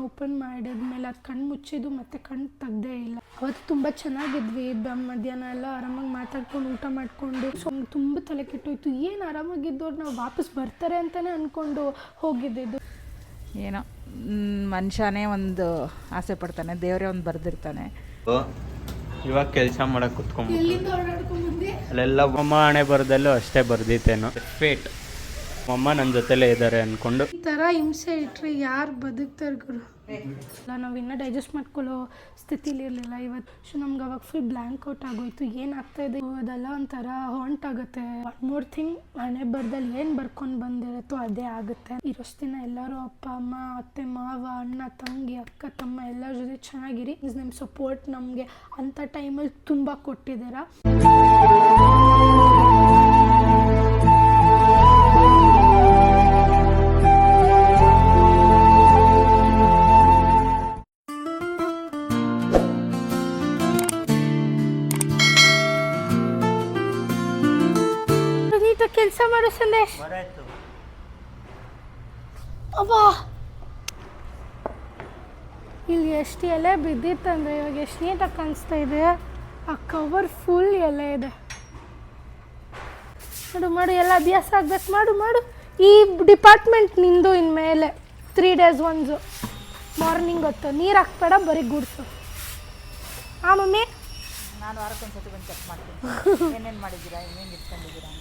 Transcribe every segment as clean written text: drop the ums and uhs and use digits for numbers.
Open ಮಾಡಿದ್ಮೇಲೆ ಅದು ಕಣ್ಣು ಮುಚ್ಚಿದ್ದು ಮತ್ತೆ ಕಣ್ಣು ತೆಗ್ದೇ ಇಲ್ಲ. ಅವತ್ತು ತುಂಬ ಚೆನ್ನಾಗಿದ್ವಿ, ಮಧ್ಯಾಹ್ನ ಎಲ್ಲ ಆರಾಮಾಗಿ ಮಾತಾಡ್ಕೊಂಡು ಊಟ ಮಾಡಿಕೊಂಡು. ತುಂಬ ತಲೆ ಕೆಟ್ಟೋಯ್ತು. ಏನು ಆರಾಮಾಗಿದ್ದವ್ರು ನಾವು ವಾಪಸ್ ಬರ್ತಾರೆ ಅಂತಲೇ ಅಂದ್ಕೊಂಡು ಹೋಗಿದ್ದಿದ್ದು. ಏನೋ ಮನುಷ್ಯನೇ ಒಂದು ಆಸೆ ಪಡ್ತಾನೆ, ದೇವರೇ ಒಂದು ಬರೆದಿರ್ತಾನೆ. ಇವಾಗ ಕೆಲಸ ಮಾಡಕ್ಕೆ ಕುತ್ಕೊಂಡ್ಬಿಟ್ಟು ಎಲ್ಲಿಂದ ಓಡಾಡ್ಕೊಂಡ್ಬಂದು ಅಲ್ಲೆಲ್ಲ ಅಮ್ಮ ಹಣೆ ಬರದಲ್ಲೂ ಅಷ್ಟೇ ಬರ್ದಿತ್ತೇನೋ. ಫೇಟ್ ಅಮ್ಮ ನನ್ನ ಜೊತೆಲೇ ಇದ್ದಾರೆ ಅಂದ್ಕೊಂಡು ಈ ಥರ ಹಿಂಸೆ ಇಟ್ಟರೆ ಯಾರು ಬದುಕ್ತಾರೆ ಗುರು? ಇಲ್ಲ, ನಾವು ಇನ್ನೂ ಡೈಜೆಸ್ಟ್ ಮಾಡ್ಕೊಳ್ಳೋ ಸ್ಥಿತಿಲಿ ಇರಲಿಲ್ಲ ಇವತ್ತು. ಸೊ ನಮ್ಗೆ ಅವಾಗ ಫುಲ್ ಬ್ಲ್ಯಾಂಕ್ ಔಟ್ ಆಗೋಯ್ತು. ಏನಾಗ್ತಾ ಇದೆ ಅದೆಲ್ಲ ಒಂಥರ ಹಾಂಟ್ ಆಗುತ್ತೆ. ಒನ್ ಮೋರ್ ಥಿಂಗ್, ಹಣೆ ಬರ್ದಲ್ಲಿ ಏನು ಬರ್ಕೊಂಡು ಬಂದಿರುತ್ತೋ ಅದೇ ಆಗುತ್ತೆ. ಇರೋಷ್ಟು ದಿನ ಎಲ್ಲರೂ ಅಪ್ಪ ಅಮ್ಮ, ಅತ್ತೆ ಮಾವ, ಅಣ್ಣ ತಂಗಿ, ಅಕ್ಕ ತಮ್ಮ ಎಲ್ಲರ ಜೊತೆ ಚೆನ್ನಾಗಿರಿ. ನಿಮ್ಮ ಸಪೋರ್ಟ್ ನಮಗೆ ಅಂಥ ಟೈಮಲ್ಲಿ ತುಂಬ ಕೊಟ್ಟಿದ್ದೀರಾ. ಕೆಲಸ ಮಾಡೋ ಸಂದೇಶ್ ಅಬ್ಬಾ, ಇಲ್ಲಿ ಎಷ್ಟು ಎಲೆ ಬಿದ್ದಿತ್ತಂದ್ರೆ ಇವಾಗ ಎಷ್ಟು ನೀಟಾಗಿ ಕಾಣಿಸ್ತಾ ಇದೆ. ಆ ಕವರ್ ಫುಲ್ ಎಲೆ ಇದೆ. ಮಾಡು ಮಾಡು, ಎಲ್ಲ ಅಭ್ಯಾಸ ಆಗ್ಬೇಕು. ಮಾಡು ಮಾಡು. ಈ ಡಿಪಾರ್ಟ್ಮೆಂಟ್ ನಿಂದು ಇನ್ಮೇಲೆ 3 days ಒನ್ಸು ಮಾರ್ನಿಂಗ್ ಹೊತ್ತು ನೀರು ಹಾಕ್ಬೇಡ, ಬರೀ ಗುಡ್ಸು. ಹಾಂ ಮಮ್ಮಿ, ನಾನು ವಾರಕ್ಕೊಂದ್ಸತಿ ಬಂದು ಚೆಕ್ ಮಾಡ್ತೀನಿ ಏನೇನು ಮಾಡಿದ್ದೀರಾ, ಏನೇನು ಇಟ್ಕೊಂಡಿದ್ದೀರಾ ಅಂತ.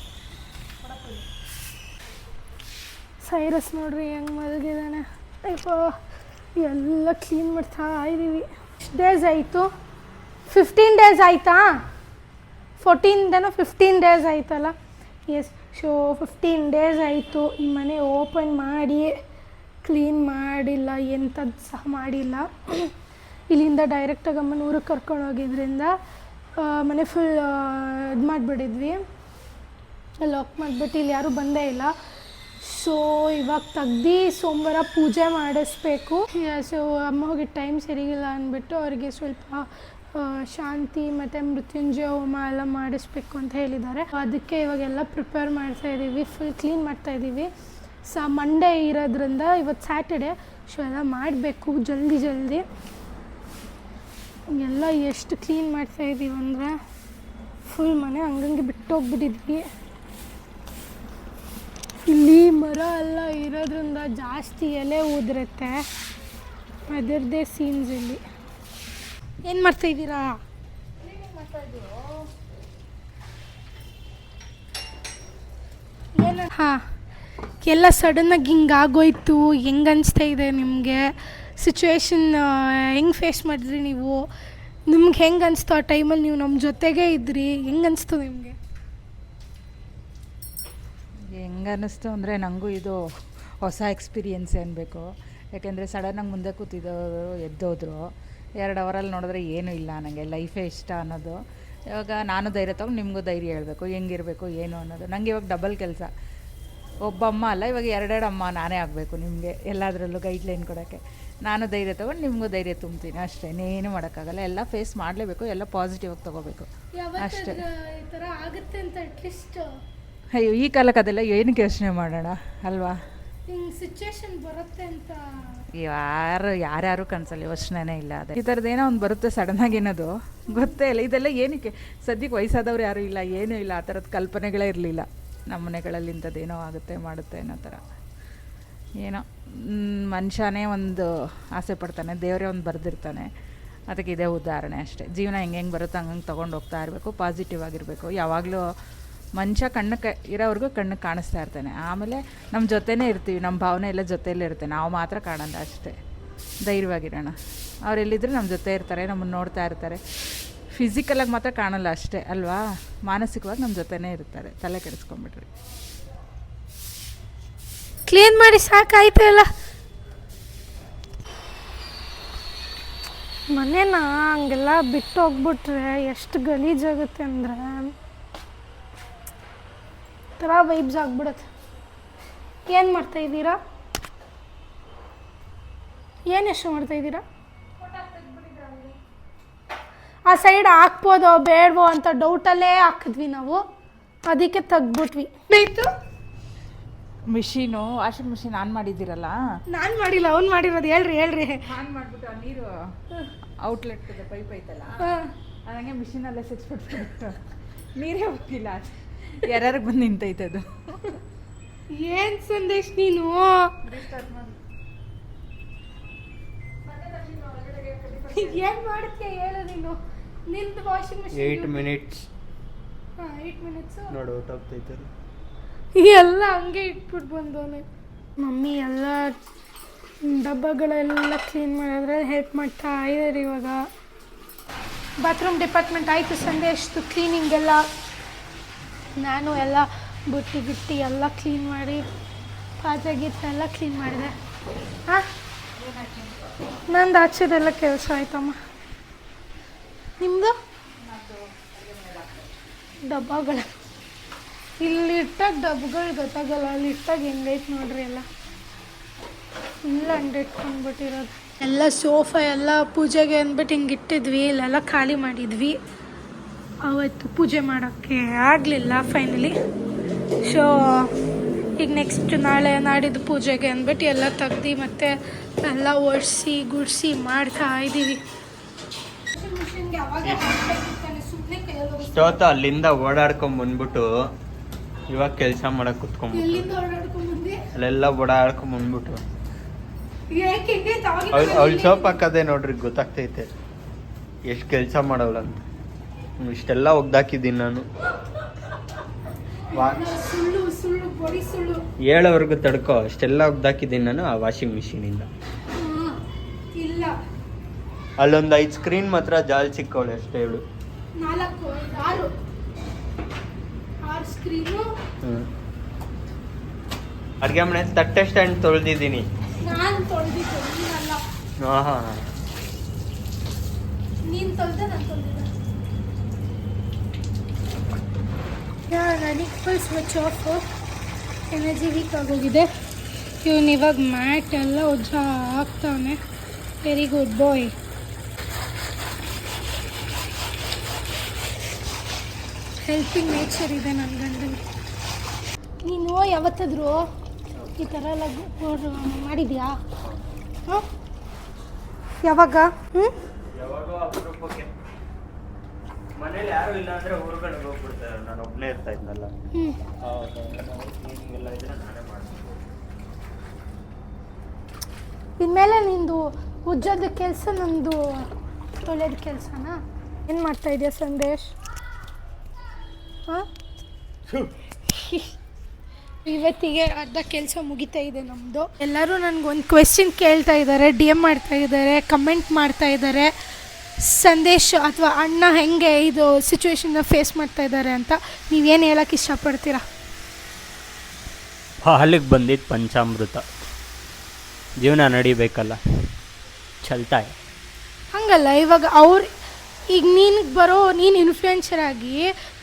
ಸೈರಸ್ ನೋಡ್ರಿ ಹೆಂಗೆ ಮಲಗಿದ್ದಾನೆ. ಅಯ್ಯಪ್ಪ, ಎಲ್ಲ ಕ್ಲೀನ್ ಮಾಡ್ತಾ ಇದ್ದೀವಿ. ಎಷ್ಟು ಡೇಸ್ ಆಯಿತು? 15 days ಆಯಿತಾ? 15 days ಆಯಿತಲ್ಲ. ಎಸ್, ಸೊ 15 days ಆಯಿತು. ಈ ಮನೆ ಓಪನ್ ಮಾಡಿ ಕ್ಲೀನ್ ಮಾಡಿಲ್ಲ, ಎಂಥದ್ದು ಸಹ ಮಾಡಿಲ್ಲ. ಇಲ್ಲಿಂದ ಡೈರೆಕ್ಟಾಗಿ ಅಮ್ಮನ ಊರಿಗೆ ಕರ್ಕೊಂಡು ಹೋಗಿದ್ರಿಂದ ಮನೆ ಫುಲ್ ಇದು ಮಾಡಿಬಿಟ್ಟಿದ್ವಿ, ಲಾಕ್ ಮಾಡಿಬಿಟ್ಟು ಇಲ್ಲಿ ಯಾರೂ ಬಂದೇ ಇಲ್ಲ. ಸೊ ಇವಾಗ ತೆಗ್ದು ಸೋಮವಾರ ಪೂಜೆ ಮಾಡಿಸ್ಬೇಕು. ಸೊ ಅಮ್ಮ ಹೋಗಿ ಟೈಮ್ ಸರಿಗಿಲ್ಲ ಅಂದ್ಬಿಟ್ಟು ಅವರಿಗೆ ಸ್ವಲ್ಪ ಶಾಂತಿ ಮತ್ತು ಮೃತ್ಯುಂಜಯ ಹೋಮ ಎಲ್ಲ ಮಾಡಿಸ್ಬೇಕು ಅಂತ ಹೇಳಿದ್ದಾರೆ. ಅದಕ್ಕೆ ಇವಾಗೆಲ್ಲ ಪ್ರಿಪೇರ್ ಮಾಡ್ತಾಯಿದ್ದೀವಿ, ಫುಲ್ ಕ್ಲೀನ್ ಮಾಡ್ತಾಯಿದ್ದೀವಿ. ಮಂಡೇ ಇರೋದ್ರಿಂದ ಇವತ್ತು ಸ್ಯಾಟರ್ಡೆ, ಸೊ ಎಲ್ಲ ಮಾಡಬೇಕು ಜಲ್ದಿ. ಎಲ್ಲ ಎಷ್ಟು ಕ್ಲೀನ್ ಮಾಡ್ತಾಯಿದ್ದೀವಿ ಅಂದರೆ ಫುಲ್ ಮನೆ ಹಂಗಂಗೆ ಬಿಟ್ಟೋಗ್ಬಿಟ್ಟಿದ್ವಿ. ಇಲ್ಲಿ ಮರ ಎಲ್ಲ ಇರೋದ್ರಿಂದ ಜಾಸ್ತಿ ಎಲೆ ಉದುರುತ್ತೆ, ಅದರದ್ದೇ ಸೀನ್ಸ್. ಇಲ್ಲಿ ಏನು ಮಾಡ್ತಾಯಿದ್ದೀರಾ? ಏನು? ಹಾಂ, ಎಲ್ಲ ಸಡನ್ನಾಗಿ ಹಿಂಗೆ ಆಗೋಯ್ತು. ಹೆಂಗೆ ಅನಿಸ್ತಾ ಇದೆ ನಿಮಗೆ? ಸಿಚುವೇಶನ್ ಹೆಂಗೆ ಫೇಸ್ ಮಾಡಿದ್ರಿ ನೀವು? ನಿಮ್ಗೆ ಹೆಂಗೆ ಅನಿಸ್ತು ಆ ಟೈಮಲ್ಲಿ? ನೀವು ನಮ್ಮ ಜೊತೆಗೇ ಇದ್ರಿ, ಹೆಂಗೆ ಅನಿಸ್ತು ನಿಮಗೆ? ಹೆಂಗೆ ಅನ್ನಿಸ್ತು ಅಂದರೆ, ನನಗೂ ಇದು ಹೊಸ ಎಕ್ಸ್ಪೀರಿಯೆನ್ಸ್ ಅನ್ಬೇಕು. ಯಾಕೆಂದರೆ ಸಡನ್ನಾಗಿ ಮುಂದೆ ಕೂತಿದ್ದವರು ಎದ್ದೋದ್ರು. 2 ಅವರಲ್ಲಿ ನೋಡಿದ್ರೆ ಏನೂ ಇಲ್ಲ, ನನಗೆ ಲೈಫೇ ಇಷ್ಟ ಅನ್ನೋದು. ಇವಾಗ ನಾನು ಧೈರ್ಯ ತೊಗೊಂಡು ನಿಮಗೂ ಧೈರ್ಯ ಹೇಳಬೇಕು, ಹೆಂಗಿರಬೇಕು ಏನು ಅನ್ನೋದು. ನನಗೆ ಇವಾಗ ಡಬಲ್ ಕೆಲಸ, ಒಬ್ಬ ಅಮ್ಮ ಅಲ್ಲ, ಇವಾಗ 2 ಅಮ್ಮ ನಾನೇ ಆಗಬೇಕು ನಿಮಗೆ ಎಲ್ಲದರಲ್ಲೂ ಗೈಡ್ಲೈನ್ ಕೊಡೋಕ್ಕೆ. ನಾನು ಧೈರ್ಯ ತೊಗೊಂಡು ನಿಮಗೂ ಧೈರ್ಯ ತುಂಬ್ತೀನಿ ಅಷ್ಟೇ, ಇನ್ನೇನು ಮಾಡೋಕ್ಕಾಗಲ್ಲ. ಎಲ್ಲ ಫೇಸ್ ಮಾಡಲೇಬೇಕು, ಎಲ್ಲ ಪಾಸಿಟಿವಾಗಿ ತೊಗೋಬೇಕು ಅಷ್ಟೇ. ಈ ಥರ ಆಗುತ್ತೆ ಅಂತ ಅಟ್ಲೀಸ್ಟ್ ಅಯ್ಯೋ, ಈ ಕಾಲಕ್ಕೆ ಅದೆಲ್ಲ ಏನಕ್ಕೆ ಯೋಚನೆ ಮಾಡೋಣ ಅಲ್ವಾ? ಹಿಂಗೆ ಸಿಚುವೇಶನ್ ಬರುತ್ತೆ ಅಂತ ಯಾರ್ಯಾರು ಕನಸಲ್ಲಿ ಯೋಚನೆನೇ ಇಲ್ಲ. ಅದೇ ಈ ಥರದ್ದು ಏನೋ ಒಂದು ಬರುತ್ತೆ ಸಡನ್ನಾಗಿ, ಏನದು ಗೊತ್ತೇ ಇಲ್ಲ. ಇದೆಲ್ಲ ಏನಕ್ಕೆ? ಸದ್ಯಕ್ಕೆ ವಯಸ್ಸಾದವ್ರು ಯಾರೂ ಇಲ್ಲ, ಏನೂ ಇಲ್ಲ, ಆ ಥರದ ಕಲ್ಪನೆಗಳೇ ಇರಲಿಲ್ಲ ನಮ್ಮ ಮನೆಗಳಲ್ಲಿ. ಇಂಥದ್ದೇನೋ ಆಗುತ್ತೆ ಮಾಡುತ್ತೆ ಅನ್ನೋ ಥರ. ಏನೋ ಮನುಷ್ಯನೇ ಒಂದು ಆಸೆ ಪಡ್ತಾನೆ, ದೇವರೇ ಒಂದು ಬರೆದಿರ್ತಾನೆ. ಅದಕ್ಕೆ ಇದೇ ಉದಾಹರಣೆ ಅಷ್ಟೇ. ಜೀವನ ಹೆಂಗೆ ಬರುತ್ತೋ ಹಂಗೆ ತೊಗೊಂಡು ಹೋಗ್ತಾ ಇರಬೇಕು, ಪಾಸಿಟಿವ್ ಆಗಿರಬೇಕು. ಯಾವಾಗಲೂ ಮನುಷ್ಯ ಇರೋವ್ರಿಗೂ ಕಣ್ಣಿಗೆ ಕಾಣಿಸ್ತಾ ಇರ್ತಾನೆ. ಆಮೇಲೆ ನಮ್ಮ ಜೊತೆನೇ ಇರ್ತೀವಿ, ನಮ್ಮ ಭಾವನೆ ಎಲ್ಲ ಜೊತೆಯಲ್ಲೇ ಇರುತ್ತೆ, ನಾವು ಮಾತ್ರ ಕಾಣಲ್ಲ ಅಷ್ಟೇ. ಧೈರ್ಯವಾಗಿರೋಣ. ಅವರೆಲ್ಲಿದ್ದರೂ ನಮ್ಮ ಜೊತೆ ಇರ್ತಾರೆ, ನಮ್ಮನ್ನು ನೋಡ್ತಾ ಇರ್ತಾರೆ. ಫಿಸಿಕಲಾಗಿ ಮಾತ್ರ ಕಾಣಲ್ಲ ಅಷ್ಟೇ ಅಲ್ವಾ? ಮಾನಸಿಕವಾಗಿ ನಮ್ಮ ಜೊತೆನೇ ಇರ್ತಾರೆ. ತಲೆ ಕೆಡಿಸ್ಕೊಂಬಿಟ್ರಿ. ಕ್ಲೀನ್ ಮಾಡಿ ಸಾಕಾಯ್ತು ಎಲ್ಲ ಮನೇನ. ಹಂಗೆಲ್ಲ ಬಿಟ್ಟು ಹೋಗ್ಬಿಟ್ರೆ ಎಷ್ಟು ಗಲೀಜಾಗುತ್ತೆ ಅಂದರೆ ಥರ ವೈಬ್ಸ್ ಆಗ್ಬಿಡುತ್ತೆ. ಏನು ಮಾಡ್ತಾಯಿದ್ದೀರಾ? ಎಷ್ಟು ಮಾಡ್ತಾಯಿದ್ದೀರಾ? ಆ ಸೈಡ್ ಹಾಕ್ಬೋದೋ ಬೇಡವೋ ಅಂತ ಡೌಟಲ್ಲೇ ಹಾಕಿದ್ವಿ ನಾವು, ಅದಕ್ಕೆ ತೆಗ್ದ್ಬಿಟ್ವಿ. ಆಯಿತು, ಮಿಷಿನು ವಾಷಿಂಗ್ ಮಿಷಿನ್ ಆನ್ ಮಾಡಿದ್ದೀರಲ್ಲ, ನಾನು ಮಾಡಿಲ್ಲ, ಅವ್ನು ಮಾಡಿರೋದು. ಹೇಳ್ರಿ ಆನ್ ಮಾಡಿಬಿಟ್ಟು ಆ ನೀರು ಔಟ್ಲೆಟ್ ಪೈಪ್ ಐತಲ್ಲ ಅದಂಗೆ ಮಿಷಿನಲ್ಲೇ ಸಿಕ್ಸ್ಬಿಟ್ಟು ನೀರೇ ಹೋಗಿಲ್ಲ, ಯಾರ್ಯಾರಿಗೆ ಬಂದು ನಿಂತೈತೆ ಅದು. ಏನು ಸಂದೇಶ್ ನೀನು? ಏನು ಮಾಡ್ತೀಯ ಹೇಳು ನೀನು? ನಿಂದು ವಾಷಿಂಗ್ ಮಿಷಿನ್ 8 ಮಿನಿಟ್ಸ್ 8 ಮಿನಿಟ್ಸು ನೋಡು ಔಟ್ ಆಗ್ತೈತೆ. ಎಲ್ಲ ಹಂಗೆ ಇಟ್ಬಿಟ್ಟು ಬಂದವನೆ. ಮಮ್ಮಿ ಎಲ್ಲ ಡಬ್ಬಗಳೆಲ್ಲ ಕ್ಲೀನ್ ಮಾಡೋದ್ರಲ್ಲಿ ಹೆಲ್ಪ್ ಮಾಡ್ತಾ ಇದ್ದಾರೆ. ಇವಾಗ ಬಾತ್ರೂಮ್ ಡಿಪಾರ್ಟ್ಮೆಂಟ್ ಆಯಿತು ಸಂದೇಶ್ದು ಕ್ಲೀನಿಂಗ್ ಎಲ್ಲ. ನಾನು ಎಲ್ಲ ಬುಟ್ಟಿ ಗಿಟ್ಟಿ ಎಲ್ಲ ಕ್ಲೀನ್ ಮಾಡಿ ಪಾತ್ರೆ ಗೀತ್ರೆ ಎಲ್ಲ ಕ್ಲೀನ್ ಮಾಡಿದೆ. ಹಾಂ, ನಂದು ಆಚೆದೆಲ್ಲ ಕೆಲಸ ಆಯ್ತಮ್ಮ. ನಿಮ್ಮದು ಡಬ್ಬಗಳ ಇಲ್ಲಿ ಇಟ್ಟಾಗ ಡಬ್ಬಗಳು ಗೊತ್ತಾಗಲ್ಲ, ಅಲ್ಲಿ ಇಟ್ಟಾಗ ಹೆಂಗೈತೆ ನೋಡ್ರಿ. ಎಲ್ಲ ಇಲ್ಲ ಹಂಗೆ ಇಟ್ಕೊಂಡ್ಬಿಟ್ಟಿರೋದು. ಎಲ್ಲ ಸೋಫಾ ಎಲ್ಲ ಪೂಜೆಗೆ ಅಂದ್ಬಿಟ್ಟು ಹಿಂಗೆ ಇಟ್ಟಿದ್ವಿ, ಇಲ್ಲೆಲ್ಲ ಖಾಲಿ ಮಾಡಿದ್ವಿ. ಅವತ್ತು ಪೂಜೆ ಮಾಡೋಕ್ಕೆ ಆಗಲಿಲ್ಲ ಫೈನಲಿ. ಸೊ ಈಗ ನೆಕ್ಸ್ಟ್ ನಾಳೆ ನಾಡಿದ್ದು ಪೂಜೆಗೆ ಅಂದ್ಬಿಟ್ಟು ಎಲ್ಲ ತೆಗ್ದು ಮತ್ತೆ ಎಲ್ಲ ಒರೆಸಿ ಗುಡಿಸಿ ಮಾಡ್ತಾ ಇದ್ದೀವಿ. ಇಷ್ಟೊತ್ತು ಅಲ್ಲಿಂದ ಓಡಾಡ್ಕೊಂಡ್ ಬಂದ್ಬಿಟ್ಟು ಇವಾಗ ಕೆಲಸ ಮಾಡಕ್ ಕುತ್ಕೊಂಡ್ಬಿಟ್ಟು ಅಲ್ಲೆಲ್ಲ ಓಡಾಡ್ಕೊಂಡ್ ಬಂದ್ಬಿಟ್ಟು ಅವಳು ಸೋಪ್ ಹಾಕದೆ ನೋಡ್ರಿ, ಗೊತ್ತಾಗ್ತೈತೆ ಎಷ್ಟು ಕೆಲಸ ಮಾಡವಲ್ಲ ಅಂತ. ಇಷ್ಟೆಲ್ಲ ಒಗ್ದಾಕಿದ್ದೀನಿ ನಾನು. ಹೇಳೋವರೆಗೂ ತಡ್ಕೋ, ಅಷ್ಟೆಲ್ಲ ಒಗ್ದಾಕಿದ್ದೀನಿ ನಾನು ಆ ವಾಷಿಂಗ್ ಮಿಷಿನಿಂದ. ಅಲ್ಲೊಂದು 5 ಸ್ಕ್ರೀನ್ ಮಾತ್ರ ಜಾಲ್ ಸಿಕ್ಕವಳೆ ಅಷ್ಟೇ. ಹೇಳು 6 ಸ್ಕ್ರೀನು. ಅಡ್ಗೆ ಮನೆ ತಟ್ಟೆ ಸ್ಟ್ಯಾಂಡ್ ತೊಳೆದಿದ್ದೀನಿ ನಾನು ತೊಳೆದಿದ್ದೆ, ನೀನಲ್ಲ. ಹಾಂ ನೀನು ತೊಳೆದೆ, ನಾನು ತೊಳೆದಿದ್ದೆ. ನನಗೆ full switch off, energy weak ಆಗೋಗಿದೆ. ಇವನು ಇವಾಗ ಮ್ಯಾಟ್ ಎಲ್ಲ ಉಜ್ಜ ಹಾಕ್ತಾವನೆ. Very good boy. Helping nature ಇದೆ ನನ್ನ ಗಂಡನಿಗೆ. ನೀನು ಯಾವತ್ತಾದರೂ ಈ ಥರ ಎಲ್ಲ ಮಾಡಿದ್ಯಾ? ಹಾಂ, ಯಾವಾಗ? ಮನೇಲಿ ಯಾರು ಇಲ್ಲ ಅಂದ್ರೆ ಊರುಗಳಿಗೆ ಹೋಗ್ಬಿಡ್ತಾರೆ. ನಾನು ಒಬ್ಬನೇ ಇರ್ತಾ ಇದ್ನಲ್ಲ, ನಾನೇ ಮಾಡ್ತೀನಿ. ಇನ್ಮೇಲೆ ನಿಂದು ಉಜ್ಜೋದ ಕೆಲಸ, ನಂದು ತೊಳೆಯೋದು ಕೆಲಸನಾ? ಏನು ಮಾಡ್ತಾ ಇದೆಯಾ ಸಂದೇಶ್? ಹಾಂ, ಇವತ್ತಿಗೆ ಅರ್ಧ ಕೆಲಸ ಮುಗಿತಾ ಇದೆ ನಮ್ಮದು. ಎಲ್ಲರೂ ನನಗೊಂದು ಕ್ವೆಶ್ಚನ್ ಕೇಳ್ತಾ ಇದ್ದಾರೆ, DM ಮಾಡ್ತಾ ಇದ್ದಾರೆ, ಕಮೆಂಟ್ ಮಾಡ್ತಾ ಇದ್ದಾರೆ. ಸಂದೇಶ್ ಅಥವಾ ಅಣ್ಣ ಹೆಂಗೆ ಇದು ಸಿಚುವೇಶನ್ನ ಫೇಸ್ ಮಾಡ್ತಾ ಇದ್ದಾರೆ ಅಂತ ನೀವೇನು ಹೇಳೋಕ್ಕೆ ಇಷ್ಟಪಡ್ತೀರಾ? ಹಾಲಿಗೆ ಬಂದಿದ್ದು ಪಂಚಾಮೃತ, ಜೀವನ ನಡಿಬೇಕಲ್ಲ, ಚಲ್ತಾ. ಹಂಗಲ್ಲ, ಇವಾಗ ಈಗ ನೀನು ಇನ್ಫ್ಲುಯೆನ್ಸರ್ ಆಗಿ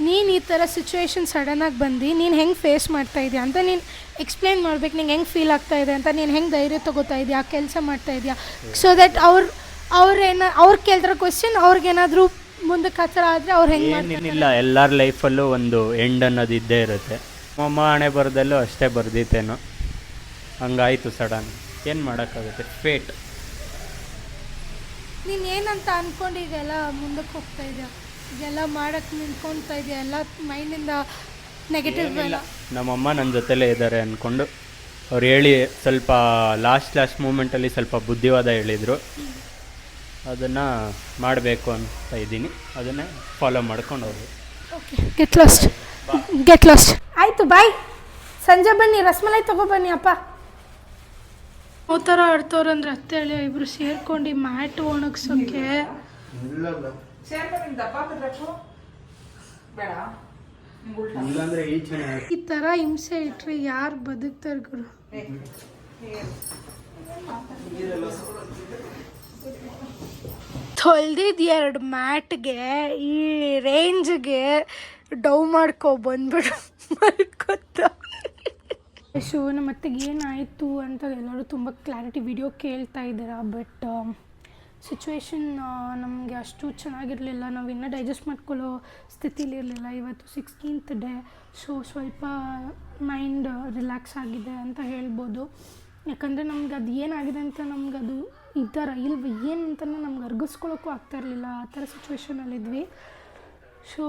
ನೀನು ಈ ಥರ ಸಿಚುವೇಶನ್ ಸಡನ್ನಾಗಿ ಬಂದು ನೀನು ಹೆಂಗೆ ಫೇಸ್ ಮಾಡ್ತಾ ಇದೆಯಾ ಅಂತ ನೀನು ಎಕ್ಸ್ಪ್ಲೇನ್ ಮಾಡ್ಬೇಕು. ನಿಂಗೆ ಹೆಂಗೆ ಫೀಲ್ ಆಗ್ತಾ ಇದೆ ಅಂತ, ನೀನು ಹೆಂಗೆ ಧೈರ್ಯ ತೊಗೋತಾ ಇದೆಯಾ, ಕೆಲಸ ಮಾಡ್ತಾ ಇದೆಯಾ, ಸೊ ದಟ್ ಅವ್ರು ಕೇಳ್ತಾರೋ ಕ್ವೆಶ್ಚನ್ ಅವ್ರಿಗೇನಾದರೂ ಮುಂದಕ್ಕೆ ಆ ಥರ ಆದರೆ ಅವ್ರು ಹೆಂಗೆ ಏನಿಲ್ಲ. ಎಲ್ಲರ ಲೈಫಲ್ಲೂ ಒಂದು ಎಂಡ್ ಅನ್ನೋದು ಇದ್ದೇ ಇರುತ್ತೆ. ಅಮ್ಮ ಹಣೆ ಬರೋದಲ್ಲೂ ಅಷ್ಟೇ ಬರ್ದಿತ್ತೇನೋ, ಹಂಗಾಯಿತು ಸಡನ್. ಏನು ಮಾಡೋಕ್ಕಾಗುತ್ತೆ, ಫೇಟ್. ನೀನು ಏನಂತ ಅಂದ್ಕೊಂಡು ಈಗೆಲ್ಲ ಮುಂದಕ್ಕೆ ಹೋಗ್ತಾ ಇದೆಯಾ, ಇದೆಲ್ಲ ಮಾಡೋಕ್ಕೆ ನಿಂತ್ಕೊಳ್ತಾ ಇದೆಯಾ, ಎಲ್ಲ ಮೈಂಡಿಂದ ನೆಗೆಟಿವ್ ಎಲ್ಲ? ನಮ್ಮಮ್ಮ ನನ್ನ ಜೊತೆಲೇ ಇದ್ದಾರೆ ಅಂದ್ಕೊಂಡು ಅವ್ರು ಹೇಳಿ ಸ್ವಲ್ಪ ಲಾಸ್ಟ್ ಮೂಮೆಂಟಲ್ಲಿ ಸ್ವಲ್ಪ ಬುದ್ಧಿವಾದ ಹೇಳಿದರು. ಅದನ್ನು ಮಾಡಬೇಕು ಅಂತ ಇದ್ದೀನಿ, ಅದನ್ನೇ ಫಾಲೋ ಮಾಡ್ಕೊಂಡು ಹೋಗಿ. ಓಕೆ, ಗೆಟ್ ಲಾಸ್ಟ್ ಆಯಿತು. ಬಾಯ್. ಸಂಜೆ ಬನ್ನಿ, ರಸಮಲೈ ತೊಗೊಬನ್ನಿ ಅಪ್ಪ. ಯಾವ ಥರ ಆಡ್ತವ್ರಂದ್ರೆ ಅತ್ತೆ ಹೇಳಿ ಇಬ್ಬರು ಸೇರ್ಕೊಂಡು ಮ್ಯಾಟ್ ಒಣಗ್ಸೋಕ್ಕೆ. ಈ ಥರ ಹಿಂಸೆ ಇಟ್ರೆ ಯಾರು ಬದುಕ್ತಾರೆ ಗುರು? ತೊಳೆದಿದ್ದು 2 ಮ್ಯಾಟ್ಗೆ ಈ ರೇಂಜ್ಗೆ ಡೌ ಮಾಡ್ಕೊ ಬಂದ್ಬಿಡು ಮಲ್ಕೊತ. ಶೋ ನಮ್ಮ ಅತ್ತೆಗೆ ಏನಾಯಿತು ಅಂತ ಎಲ್ಲರೂ ತುಂಬ ಕ್ಲಾರಿಟಿ ವಿಡಿಯೋ ಕೇಳ್ತಾ ಇದ್ದಾರೆ. ಬಟ್ ಸಿಚುವೇಶನ್ ನಮಗೆ ಅಷ್ಟು ಚೆನ್ನಾಗಿರಲಿಲ್ಲ. ನಾವು ಇನ್ನೂ ಡೈಜೆಸ್ಟ್ ಮಾಡ್ಕೊಳ್ಳೋ ಸ್ಥಿತಿಲಿರಲಿಲ್ಲ. ಇವತ್ತು 16th ಡೇ. ಸೊ ಸ್ವಲ್ಪ ಮೈಂಡ್ ರಿಲ್ಯಾಕ್ಸ್ ಆಗಿದೆ ಅಂತ ಹೇಳ್ಬೋದು. ಯಾಕಂದರೆ ನಮ್ಗೆ ಅದು ಏನಾಗಿದೆ ಅಂತ ನಮ್ಗದು ಈ ಥರ ಇಲ್ವ ಏನು ಅಂತಲೇ ನಮ್ಗೆ ಅರ್ಗಿಸ್ಕೊಳ್ಳೋಕ್ಕೂ ಆಗ್ತಾಯಿರಲಿಲ್ಲ. ಆ ಥರ ಸಿಚುವೇಶನಲ್ಲಿದ್ವಿ. ಸೊ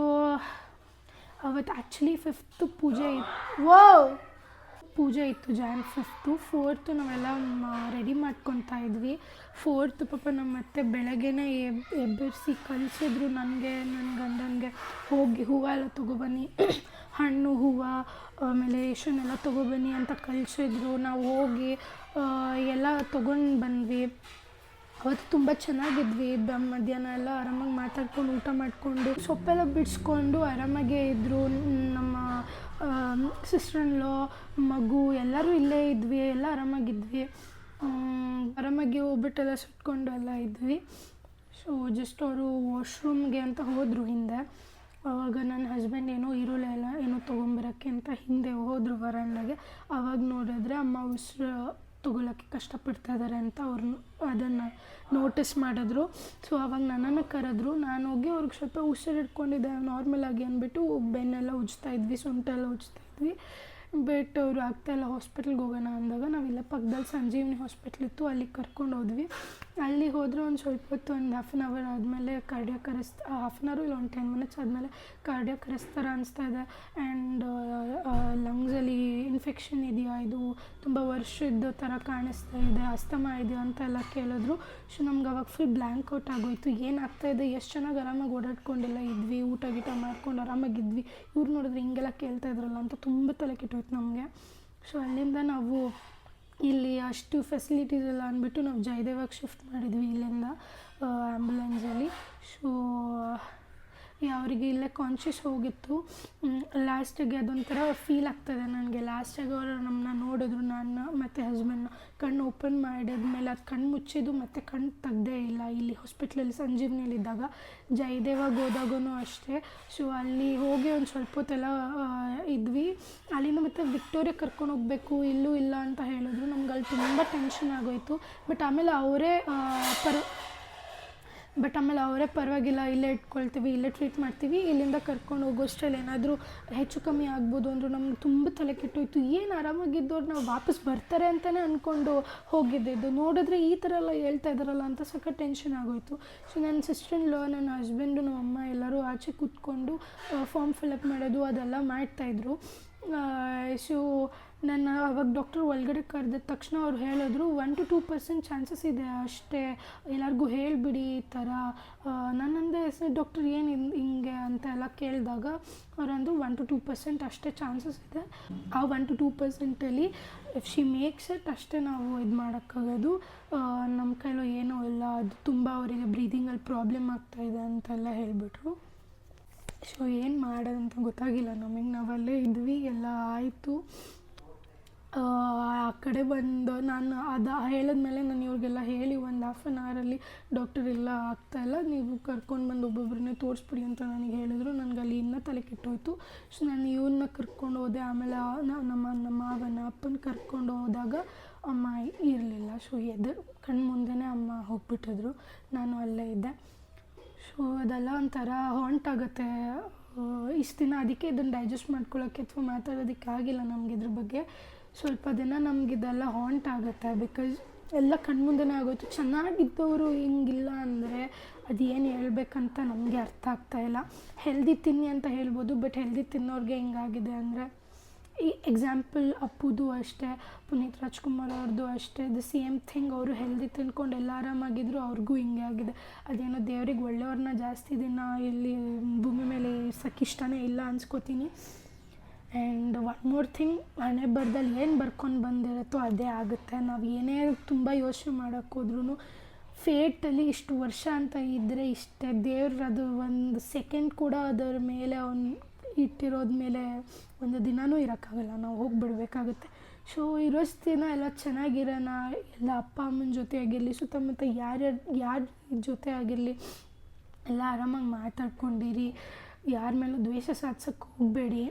ಅವತ್ತು ಆ್ಯಕ್ಚುಲಿ 5th ಪೂಜೆ ಇತ್ತು Jan 5th. 4th ನಾವೆಲ್ಲ ರೆಡಿ ಮಾಡ್ಕೊತಾ ಇದ್ವಿ. 4th ಪಾಪ ನಮ್ಮ ಅತ್ತೆ ಬೆಳಗ್ಗೆನೇ ಎಬ್ಬರಿಸಿ ಕಳಿಸಿದ್ರು ನನಗೆ, ನನ್ನ ಗಂಡನಿಗೆ, ಹೋಗಿ ಹೂವು ಎಲ್ಲ ತೊಗೊಬನ್ನಿ, ಹಣ್ಣು ಹೂವು ಆಮೇಲೆ ರೇಷನ್ ತೊಗೊಬನ್ನಿ ಅಂತ ಕಳಿಸಿದ್ರು. ನಾವು ಹೋಗಿ ಎಲ್ಲ ತೊಗೊಂಡು ಬಂದ್ವಿ. ಅವತ್ತು ತುಂಬ ಚೆನ್ನಾಗಿದ್ವಿ. ಮಧ್ಯಾಹ್ನ ಎಲ್ಲ ಆರಾಮಾಗಿ ಮಾತಾಡ್ಕೊಂಡು ಊಟ ಮಾಡಿಕೊಂಡು ಸೊಪ್ಪೆಲ್ಲ ಬಿಡಿಸ್ಕೊಂಡು ಆರಾಮಾಗೇ ಇದ್ದರು. ನಮ್ಮ ಸಿಸ್ಟರ್-ಇನ್-ಲಾ, ಮಗು ಎಲ್ಲರೂ ಇಲ್ಲೇ ಇದ್ವಿ. ಎಲ್ಲ ಆರಾಮಾಗಿದ್ವಿ. ಆರಾಮಾಗಿ ಹೋಗ್ಬಿಟ್ಟೆಲ್ಲ ಸುಟ್ಕೊಂಡು ಎಲ್ಲ ಇದ್ವಿ. ಸೊ ಜಸ್ಟ್ ಅವರು ವಾಶ್ರೂಮ್ಗೆ ಅಂತ ಹೋದರು ಹಿಂದೆ. ಆವಾಗ ನನ್ನ ಹಸ್ಬೆಂಡ್ ಏನೋ ಈರುಳ್ಳಿ ಏನೋ ತೊಗೊಂಬರೋಕ್ಕೆ ಅಂತ ಹಿಂದೆ ಹೋದರು ವರಾಂಡಾಗೆ. ಆವಾಗ ನೋಡಿದ್ರೆ ಅಮ್ಮ ಉಸಿರು ತೊಗೊಳಕ್ಕೆ ಕಷ್ಟಪಡ್ತಾ ಇದ್ದಾರೆ ಅಂತ ಅವ್ರನ್ನ ಅದನ್ನು ನೋಟಿಸ್ ಮಾಡಿದ್ರು. ಸೊ ಆವಾಗ ನನ್ನನ್ನು ಕರೆದ್ರು. ನಾನು ಹೋಗಿ ಅವ್ರಿಗೆ ಸ್ವಲ್ಪ ಉಸಿರು ಹಿಡ್ಕೊಂಡಿದ್ದೆ ನಾರ್ಮಲಾಗಿ ಅಂದ್ಬಿಟ್ಟು ಬೆನ್ನೆಲ್ಲ ಉಜ್ತಾ ಇದ್ವಿ, ಸೊಂಟ ಎಲ್ಲ ಉಜ್ತಾ ಇದ್ವಿ. ಬಟ್ ಅವರು ಆಗ್ತಾಯಿಲ್ಲ, ಹಾಸ್ಪಿಟ್ಲಿಗೆ ಹೋಗೋಣ ಅಂದಾಗ ನಾವಿಲ್ಲ ಪಕ್ಕದಲ್ಲಿ ಸಂಜೀವಿನಿ ಹಾಸ್ಪಿಟ್ಲ್ ಇತ್ತು, ಅಲ್ಲಿಗೆ ಕರ್ಕೊಂಡು ಹೋದ್ವಿ. ಅಲ್ಲಿಗೆ ಹೋದರೆ ಒಂದು ಸ್ವಲ್ಪ ಹೊತ್ತು, ಒಂದು 1/2 hour ಆದಮೇಲೆ ಕಾರ್ಡಿಯಾಕ್ ಅರೆಸ್ಟ್, 1/2 hour ಇಲ್ಲ ಒಂದು 10 minutes ಆದಮೇಲೆ ಕಾರ್ಡಿಯಾಕ್ ಅರೆಸ್ಟ್ ಥರ ಅನಿಸ್ತಾ ಇದೆ. ಆ್ಯಂಡ್ ಲಂಗ್ಸಲ್ಲಿ ಇನ್ಫೆಕ್ಷನ್ ಇದೆಯಾ, ಇದು ತುಂಬ ವರ್ಷದ ಥರ ಕಾಣಿಸ್ತಾ ಇದೆ, ಅಸ್ತಮಾ ಇದೆಯಾ ಅಂತೆಲ್ಲ ಕೇಳಿದ್ರು. ಸೊ ನಮ್ಗೆ ಅವಾಗ ಫುಲ್ ಬ್ಲ್ಯಾಂಕ್ ಔಟ್ ಆಗೋಯಿತು. ಏನಾಗ್ತಾಯಿದೆ, ಎಷ್ಟು ಚೆನ್ನಾಗಿ ಆರಾಮಾಗಿ ಓಡಾಡ್ಕೊಂಡೆಲ್ಲ ಇದ್ವಿ, ಊಟ ಗೀಟ ಮಾಡ್ಕೊಂಡು ಆರಾಮಾಗಿದ್ವಿ. ಇವ್ರು ನೋಡಿದ್ರೆ ಹಿಂಗೆಲ್ಲ ಕೇಳ್ತಾ ಇದ್ರಲ್ಲ ಅಂತ ತುಂಬ ತಲೆ ಕೆಟ್ಟೋಯ್ತು ನಮಗೆ. ಸೊ ಅಲ್ಲಿಂದ ನಾವು ಇಲ್ಲಿ ಅಷ್ಟು ಫೆಸಿಲಿಟೀಸ್ ಎಲ್ಲ ಅಂದ್ಬಿಟ್ಟು ನಾವು ಜಯದೇವಕ್ಕೆ ಶಿಫ್ಟ್ ಮಾಡಿದ್ವಿ ಇಲ್ಲಿಂದ ಆ್ಯಂಬುಲೆನ್ಸಲ್ಲಿ. ಸೊ ಅವರಿಗೆ ಇಲ್ಲೇ ಕಾನ್ಷಿಯಸ್ ಹೋಗಿತ್ತು. ಲಾಸ್ಟಿಗೆ ಅದೊಂಥರ ಫೀಲ್ ಆಗ್ತಾಯಿದೆ ನನಗೆ. ಲಾಸ್ಟಿಗೆ ಅವರು ನಮ್ಮನ್ನ ನೋಡಿದ್ರು, ನಾನು ಮತ್ತು ಹಸ್ಬೆಂಡ್ನ ಕಣ್ಣು ಓಪನ್ ಮಾಡಿದ್ಮೇಲೆ ಅದು ಕಣ್ಣು ಮುಚ್ಚಿದ್ದು ಮತ್ತು ಕಣ್ಣು ತೆಗ್ದೇ ಇಲ್ಲ. ಇಲ್ಲಿ ಹಾಸ್ಪಿಟ್ಲಲ್ಲಿ ಸಂಜೀವನಿಯಲ್ಲಿದ್ದಾಗ, ಜಯದೇವಾಗ ಹೋದಾಗೂ ಅಷ್ಟೇ. ಸೊ ಅಲ್ಲಿ ಹೋಗಿ ಒಂದು ಸ್ವಲ್ಪ ಹೊತ್ತೆಲ್ಲ ಇದ್ವಿ. ಅಲ್ಲಿಂದ ಮತ್ತು ವಿಕ್ಟೋರಿಯಾ ಕರ್ಕೊಂಡು ಹೋಗಬೇಕು, ಇಲ್ಲೂ ಇಲ್ಲ ಅಂತ ಹೇಳಿದ್ರು. ನಮ್ಗೆ ಅಲ್ಲಿ ತುಂಬ ಟೆನ್ಷನ್ ಆಗೋಯಿತು. ಬಟ್ ಆಮೇಲೆ ಅವರೇ ಪರವಾಗಿಲ್ಲ, ಇಲ್ಲೇ ಇಟ್ಕೊಳ್ತೀವಿ, ಇಲ್ಲೇ ಟ್ರೀಟ್ ಮಾಡ್ತೀವಿ, ಇಲ್ಲಿಂದ ಕರ್ಕೊಂಡು ಹೋಗೋಷ್ಟರಲ್ಲಿ ಏನಾದರೂ ಹೆಚ್ಚು ಕಮ್ಮಿ ಆಗ್ಬೋದು ಅಂದರು. ನಮ್ಗೆ ತುಂಬ ತಲೆ ಕೆಟ್ಟೋಯ್ತು. ಏನು ಆರಾಮಾಗಿದ್ದವ್ರು ನಾವು ವಾಪಸ್ ಬರ್ತಾರೆ ಅಂತಲೇ ಅಂದ್ಕೊಂಡು ಹೋಗಿದ್ದಿದ್ದು, ನೋಡಿದ್ರೆ ಈ ಥರ ಎಲ್ಲ ಹೇಳ್ತಾ ಇದ್ದಾರಲ್ಲ ಅಂತ ಸಖತ್ ಟೆನ್ಷನ್ ಆಗೋಯಿತು. ಸೊ ನನ್ನ ಸಿಸ್ಟರ್-ಇನ್-ಲಾ, ನನ್ನ ಹಸ್ಬೆಂಡು, ನಮ್ಮ ಅಮ್ಮ ಎಲ್ಲರೂ ಆಚೆ ಕೂತ್ಕೊಂಡು ಫಾರ್ಮ್ ಫಿಲಪ್ ಮಾಡೋದು ಅದೆಲ್ಲ ಮಾಡ್ತಾಯಿದ್ರು. ಸೊ ಅವಾಗ ಡಾಕ್ಟರ್ ಒಳಗಡೆ ಕರೆದ ತಕ್ಷಣ ಅವ್ರು ಹೇಳಿದ್ರು 1 to 2% ಚಾನ್ಸಸ್ ಇದೆ ಅಷ್ಟೇ, ಎಲ್ಲರಿಗೂ ಹೇಳಿಬಿಡಿ ಈ ಥರ. ನನ್ನಂದೇ ಡಾಕ್ಟರ್ ಏನು ಹಿಂಗೆ ಅಂತ ಎಲ್ಲ ಕೇಳಿದಾಗ ಅವರಂದು 1 to 2% ಅಷ್ಟೇ ಚಾನ್ಸಸ್ ಇದೆ. ಆ 1 to 2%ಅಲ್ಲಿ ಇಫ್ ಶಿ ಮೇಕ್ಸ್ ಇಟ್ ಅಷ್ಟೇ ನಾವು ಇದು ಮಾಡೋಕ್ಕಾಗೋದು. ನಮ್ಮ ಕೈಲೂ ಏನೂ ಇಲ್ಲ, ಅದು ತುಂಬ ಅವರಿಗೆ ಬ್ರೀದಿಂಗಲ್ಲಿ ಪ್ರಾಬ್ಲಮ್ ಆಗ್ತಾಯಿದೆ ಅಂತೆಲ್ಲ ಹೇಳಿಬಿಟ್ರು. ಸೊ ಏನು ಮಾಡೋದಂತ ಗೊತ್ತಾಗಿಲ್ಲ ನಮಗೆ. ನಾವಲ್ಲೇ ಇದ್ವಿ, ಎಲ್ಲ ಆಯಿತು. ಆ ಕಡೆ ಬಂದು ನಾನು ಅದು ಹೇಳಿದ್ಮೇಲೆ ನಾನು ಇವ್ರಿಗೆಲ್ಲ ಹೇಳಿ ಒಂದು 1/2 hour ಡಾಕ್ಟರ್ ಇಲ್ಲ ಆಗ್ತಾಯಿಲ್ಲ, ನೀವು ಕರ್ಕೊಂಡು ಬಂದು ಒಬ್ಬೊಬ್ಬರನ್ನೇ ತೋರಿಸ್ಬಿಡಿ ಅಂತ ನನಗೆ ಹೇಳಿದ್ರು. ನನಗೆ ಅಲ್ಲಿ ಇನ್ನೂ ತಲೆ ಕೆಟ್ಟೋಯ್ತು. ಸೊ ನಾನು ಇವನ್ನ ಕರ್ಕೊಂಡು ಹೋದೆ. ಆಮೇಲೆ ನಮ್ಮ ಮಾವನ ಅಪ್ಪನ ಕರ್ಕೊಂಡು ಹೋದಾಗ ಅಮ್ಮ ಇರಲಿಲ್ಲ. ಸೊ ಕಣ್ಣು ಮುಂದೆನೇ ಅಮ್ಮ ಹೋಗ್ಬಿಟ್ಟಿದ್ರು, ನಾನು ಅಲ್ಲೇ ಇದ್ದೆ. ಸೊ ಅದೆಲ್ಲ ಒಂಥರ ಹಾಂಟ್ ಇಷ್ಟು ದಿನ. ಅದಕ್ಕೆ ಇದನ್ನು ಡೈಜೆಸ್ಟ್ ಮಾಡ್ಕೊಳ್ಳೋಕ್ಕೆ ಅಥವಾ ಮಾತಾಡೋದಕ್ಕೆ ಆಗಿಲ್ಲ ನಮ್ಗೆ ಇದ್ರ ಬಗ್ಗೆ. ಸ್ವಲ್ಪ ದಿನ ನಮಗಿದೆಲ್ಲ ಹಾಂಟ್ ಆಗುತ್ತೆ, ಬಿಕಾಸ್ ಎಲ್ಲ ಕಣ್ಮುಂದೆನೇ ಆಗೋಯ್ತು. ಚೆನ್ನಾಗಿದ್ದವರು ಹಿಂಗಿಲ್ಲ ಅಂದರೆ ಅದು ಏನು ಹೇಳ್ಬೇಕಂತ ನಮಗೆ ಅರ್ಥ ಆಗ್ತಾಯಿಲ್ಲ. ಹೆಲ್ದಿ ತಿನ್ನಿ ಅಂತ ಹೇಳ್ಬೋದು, ಬಟ್ ಹೆಲ್ದಿ ತಿನ್ನೋರಿಗೆ ಹಿಂಗಾಗಿದೆ ಅಂದರೆ, ಈ ಎಕ್ಸಾಂಪಲ್ ಅಪ್ಪುದು ಅಷ್ಟೇ, ಪುನೀತ್ ರಾಜ್ಕುಮಾರ್ ಅವ್ರದ್ದು ಅಷ್ಟೇ, ದ ಸೇಮ್ ಥಿಂಗ್. ಅವರು ಹೆಲ್ದಿ ತಿನ್ಕೊಂಡು ಎಲ್ಲ ಆರಾಮಾಗಿದ್ರು, ಅವ್ರಿಗೂ ಹಿಂಗೆ ಆಗಿದೆ. ಅದೇನೋ ದೇವ್ರಿಗೆ ಒಳ್ಳೆಯವ್ರನ್ನ ಜಾಸ್ತಿ ದಿನ ಇಲ್ಲಿ ಭೂಮಿ ಮೇಲೆ ಇರ್ಸೋಕ್ಕೆ ಇಷ್ಟನೇ ಇಲ್ಲ ಅನ್ಸ್ಕೊತೀನಿ. ಆ್ಯಂಡ್ ಒನ್ ಮೋರ್ ಥಿಂಗ್, ಹಣೆ ಬರ್ದಲ್ಲಿ ಏನು ಬರ್ಕೊಂಡು ಬಂದಿರುತ್ತೋ ಅದೇ ಆಗುತ್ತೆ. ನಾವು ಏನೇ ತುಂಬ ಯೋಚನೆ ಮಾಡೋಕ್ಕೋದ್ರೂ ಫೇಟಲ್ಲಿ ಇಷ್ಟು ವರ್ಷ ಅಂತ ಇದ್ದರೆ ಇಷ್ಟೇ. ದೇವ್ರು ಅದು ಒಂದು ಸೆಕೆಂಡ್ ಕೂಡ ಅದರ ಮೇಲೆ ಅವ್ನು ಇಟ್ಟಿರೋದ ಮೇಲೆ ಒಂದು ದಿನವೂ ಇರೋಕ್ಕಾಗಲ್ಲ, ನಾವು ಹೋಗಿಬಿಡ್ಬೇಕಾಗುತ್ತೆ. ಸೊ ಇರೋಷ್ಟು ದಿನ ಎಲ್ಲ ಚೆನ್ನಾಗಿರೋಣ, ಎಲ್ಲ ಅಪ್ಪ ಅಮ್ಮನ ಜೊತೆ ಆಗಿರಲಿ, ಸುತ್ತಮುತ್ತ ಯಾರ ಜೊತೆ ಆಗಿರಲಿ, ಎಲ್ಲ ಆರಾಮಾಗಿ ಮಾತಾಡ್ಕೊಂಡಿರಿ, ಯಾರ ಮೇಲೂ ದ್ವೇಷ ಸಾಧಿಸೋಕ್ಕೆ ಹೋಗಬೇಡಿ.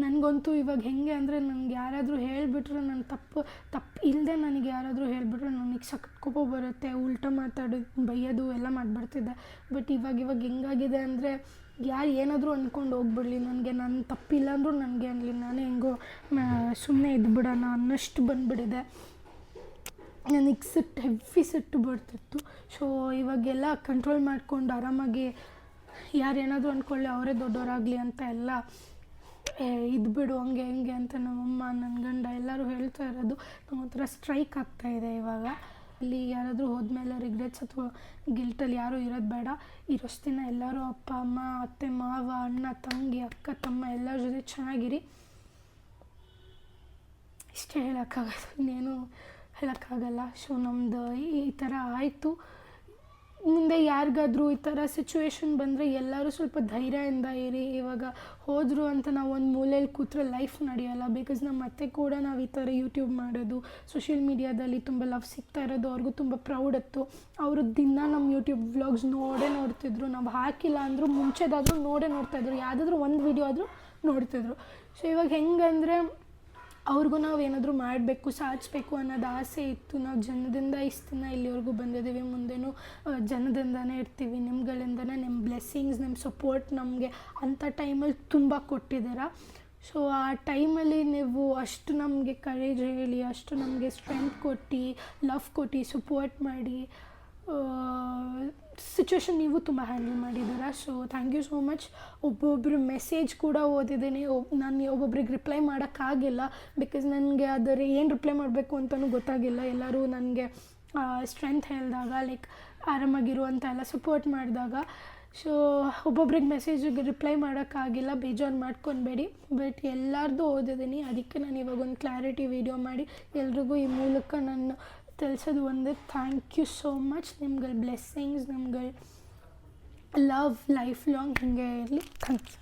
ನನಗಂತೂ ಇವಾಗ ಹೆಂಗೆ ಅಂದರೆ ನನಗೆ ಯಾರಾದರೂ ಹೇಳಿಬಿಟ್ರೆ ನಾನು ತಪ್ಪು ಇಲ್ಲದೆ ನನಗೆ ಯಾರಾದರೂ ಹೇಳಿಬಿಟ್ರೆ ನನಗೆ ಸಖತ್ ಕೋಪ ಬರುತ್ತೆ, ಉಲ್ಟಾ ಮಾತಾಡೋದು ಬೈಯೋದು ಎಲ್ಲ ಮಾಡಿಬಿಡ್ತಿದ್ದೆ. ಬಟ್ ಇವಾಗ ಹೆಂಗಾಗಿದೆ ಅಂದರೆ ಯಾರು ಏನಾದರೂ ಅಂದ್ಕೊಂಡು ಹೋಗ್ಬಿಡಲಿ, ನನಗೆ ನನ್ನ ತಪ್ಪಿಲ್ಲ ಅಂದರೂ ನನಗೆ ಅನ್ನಲಿ, ನಾನೇ ಹೆಂಗೋ ಸುಮ್ಮನೆ ಇದ್ಬಿಡೋಣ ಅನ್ನಷ್ಟು ಬಂದುಬಿಟ್ಟಿದೆ. ನನಗೆ ಹೆವಿ ಸಿಟ್ಟು ಬರ್ತಿತ್ತು. ಸೊ ಇವಾಗೆಲ್ಲ ಕಂಟ್ರೋಲ್ ಮಾಡ್ಕೊಂಡು ಆರಾಮಾಗಿ ಯಾರೇನಾದರೂ ಅಂದ್ಕೊಳ್ಳಿ, ಅವರೇ ದೊಡ್ಡವರಾಗಲಿ ಅಂತ ಎಲ್ಲ ಇದ್ಬಿಡು ಹಂಗೆ ಹೆಂಗೆ ಅಂತ ನಮ್ಮಮ್ಮ ನನ್ನ ಗಂಡ ಎಲ್ಲರೂ ಹೇಳ್ತಾ ಇರೋದು. ನಂಗೊಂಥರ ಸ್ಟ್ರೈಕ್ ಆಗ್ತಾಯಿದೆ ಇವಾಗ. ಇಲ್ಲಿ ಯಾರಾದರೂ ಹೋದ್ಮೇಲೆ ರಿಗ್ರೆಟ್ಸ್ ಅಥವಾ ಗಿಲ್ಟಲ್ಲಿ ಯಾರೂ ಇರೋದು ಬೇಡ. ಇರೋಷ್ಟು ದಿನ ಎಲ್ಲರೂ ಅಪ್ಪ ಅಮ್ಮ ಅತ್ತೆ ಮಾವ ಅಣ್ಣ ತಂಗಿ ಅಕ್ಕ ತಮ್ಮ ಎಲ್ಲರ ಜೊತೆ ಚೆನ್ನಾಗಿರಿ. ಇಷ್ಟೇ ಹೇಳೋಕ್ಕಾಗೋದು, ಇನ್ನೇನು ಹೇಳೋಕ್ಕಾಗಲ್ಲ. ಸೊ ನಮ್ಮದು ಈ ಥರ ಆಯಿತು. ಮುಂದೆ ಯಾರಿಗಾದ್ರೂ ಈ ಥರ ಸಿಚುವೇಶನ್ ಬಂದರೆ ಎಲ್ಲರೂ ಸ್ವಲ್ಪ ಧೈರ್ಯದಿಂದ ಇರಿ. ಇವಾಗ ಹೋದರು ಅಂತ ನಾವು ಒಂದು ಮೂಲೆಯಲ್ಲಿ ಕೂತ್ರೆ ಲೈಫ್ ನಡೆಯೋಲ್ಲ. ಬಿಕಾಸ್ ನಮ್ಮ ಅತ್ತೆ ಕೂಡ ನಾವು ಈ ಥರ ಯೂಟ್ಯೂಬ್ ಮಾಡೋದು, ಸೋಷಿಯಲ್ ಮೀಡಿಯಾದಲ್ಲಿ ತುಂಬ ಲವ್ ಸಿಗ್ತಾ ಇರೋದು ಅವ್ರಿಗೂ ತುಂಬ ಪ್ರೌಡ್ ಇತ್ತು. ಅವರು ದಿನ ನಮ್ಮ ಯೂಟ್ಯೂಬ್ ವ್ಲಾಗ್ಸ್ ನೋಡ್ತಿದ್ರು. ನಾವು ಹಾಕಿಲ್ಲ ಅಂದರೂ ಮುಂಚೆದಾದರೂ ನೋಡ್ತಾಯಿದ್ರು, ಯಾವುದಾದ್ರೂ ಒಂದು ವೀಡಿಯೋ ಆದರೂ ನೋಡ್ತಿದ್ರು. ಸೊ ಇವಾಗ ಹೆಂಗಂದರೆ ಅವ್ರಿಗೂ ನಾವು ಏನಾದರೂ ಮಾಡಬೇಕು, ಸಾಧಿಸ್ಬೇಕು ಅನ್ನೋದು ಆಸೆ ಇತ್ತು. ನಾವು ಜನದಿಂದ ಇಷ್ಟು ದಿನ ಇಲ್ಲಿವರೆಗೂ ಬಂದಿದ್ದೀವಿ, ಮುಂದೆನೂ ಜನದಿಂದನೇ ಇರ್ತೀವಿ. ನಿಮ್ಗಳಿಂದನೇ ನಿಮ್ಮ ಬ್ಲೆಸ್ಸಿಂಗ್ಸ್, ನಿಮ್ಮ ಸಪೋರ್ಟ್ ನಮಗೆ ಅಂಥ ಟೈಮಲ್ಲಿ ತುಂಬ ಕೊಟ್ಟಿದ್ದೀರಾ. ಸೊ ಆ ಟೈಮಲ್ಲಿ ನೀವು ಅಷ್ಟು ನಮಗೆ ಕರೇಜ್ ಹೇಳಿ, ಅಷ್ಟು ನಮಗೆ ಸ್ಟ್ರೆಂತ್ ಕೊಟ್ಟು, ಲವ್ ಕೊಟ್ಟು, ಸಪೋರ್ಟ್ ಮಾಡಿ, ಸಿಚುವೇಶನ್ ನೀವು ತುಂಬ ಹ್ಯಾಂಡಲ್ ಮಾಡಿದ್ದೀರಾ. So thank you so much. ಒಬ್ಬೊಬ್ಬರು ಮೆಸೇಜ್ ಕೂಡ ಓದಿದ್ದೀನಿ. ನಾನು ಒಬ್ಬೊಬ್ರಿಗೆ ರಿಪ್ಲೈ ಮಾಡೋಕ್ಕಾಗಿಲ್ಲ, ಬಿಕಾಸ್ ನನಗೆ ಅದರ ಏನು ರಿಪ್ಲೈ ಮಾಡಬೇಕು ಅಂತಲೂ ಗೊತ್ತಾಗಿಲ್ಲ. ಎಲ್ಲರೂ ನನಗೆ ಸ್ಟ್ರೆಂತ್ ಹೇಳಿದಾಗ, ಲೈಕ್ ಆರಾಮಾಗಿರು ಅಂತ ಎಲ್ಲ ಸಪೋರ್ಟ್ ಮಾಡಿದಾಗ, ಸೊ ಒಬ್ಬೊಬ್ರಿಗೆ ಮೆಸೇಜಿಗೆ ರಿಪ್ಲೈ ಮಾಡೋಕ್ಕಾಗಿಲ್ಲ, ಬೇಜಾರು ಮಾಡ್ಕೊಬೇಡಿ. ಬಟ್ ಎಲ್ಲರದ್ದು ಓದಿದ್ದೀನಿ. ಅದಕ್ಕೆ ನಾನು ಇವಾಗ ಒಂದು ಕ್ಲಾರಿಟಿ ವಿಡಿಯೋ ಮಾಡಿ ಎಲ್ರಿಗೂ ಈ ಮೂಲಕ ನಾನು ತಿಳಿಸೋದು ಒಂದೇ, ಥ್ಯಾಂಕ್ ಯು ಸೋ ಮಚ್. ನಿಮ್ಗಳ ಬ್ಲೆಸ್ಸಿಂಗ್ಸ್, ನಿಮ್ಗಳ ಲವ್ ಲೈಫ್ ಲಾಂಗ್ ಹೀಗೆ ಇರಲಿ. ಥ್ಯಾಂಕ್ಸ್.